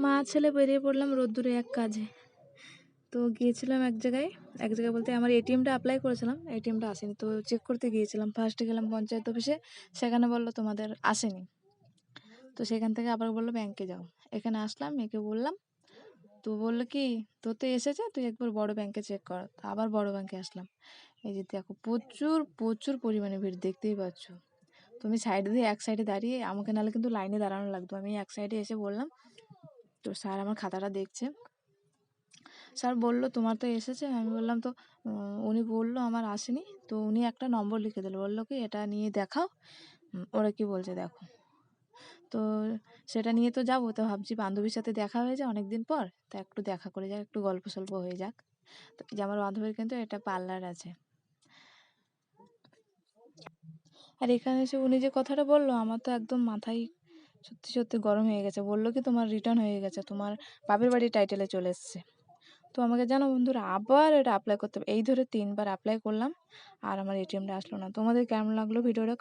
মা ছেলে বেরিয়ে পড়লাম রোদ্দুরে এক কাজে। তো গিয়েছিলাম এক জায়গায় বলতে আমার এটিএমটা অ্যাপ্লাই করেছিলাম, এটিএমটা আসেনি, তো চেক করতে গিয়েছিলাম। ফার্স্টে গেলাম পঞ্চায়েত অফিসে, সেখানে বললো তোমাদের আসেনি। তো সেখান থেকে আবার বললো ব্যাংকে যাও। এখানে আসলাম, একে বললাম, তো বললো কি তোর তো এসেছে, তুই একবার বড় ব্যাংকে চেক কর। তো আবার বড় ব্যাংকে আসলাম। এই যে দেখো প্রচুর প্রচুর পরিমাণে ভিড়, দেখতেই পাচ্ছ। তুমি সাইডে দিয়ে এক সাইডে দাঁড়িয়ে, আমাকে নাহলে কিন্তু লাইনে দাঁড়ানো লাগতো। আমি এক সাইডে এসে বললাম, তো স্যার আমার খাতাটা দেখছে। স্যার বলল তোমার তো এসেছে। আমি বললাম তো উনি বললো আমার আসেনি। তো উনি একটা নম্বর লিখে দিল, বললো কি এটা নিয়ে দেখাও, ওরা কি বলছে দেখো। তো সেটা নিয়ে তো যাবো, তো ভাবছি বান্ধবীর সাথে দেখা হয়ে যায় অনেকদিন পর, তা একটু দেখা করে যাক, একটু গল্প সল্প হয়ে যাক। তো এই যে আমার বান্ধবীর কিন্তু এটা পার্লার আছে। আর এখানে এসে উনি যে কথাটা বললো, আমার তো একদম মাথায় সত্যি সত্যি গরম হয়ে গেছে। বললো কি তোমার রিটার্ন হয়ে গেছে, তোমার বাপের বাড়ির টাইটেলে চলে এসছে। তো আমাকে জানো বন্ধুরা, আবার এটা অ্যাপ্লাই করতে হবে। এই ধরে 3বার অ্যাপ্লাই করলাম আর আমার এটিএমটা আসলো না। তোমাদের কেমন লাগলো ভিডিওটা?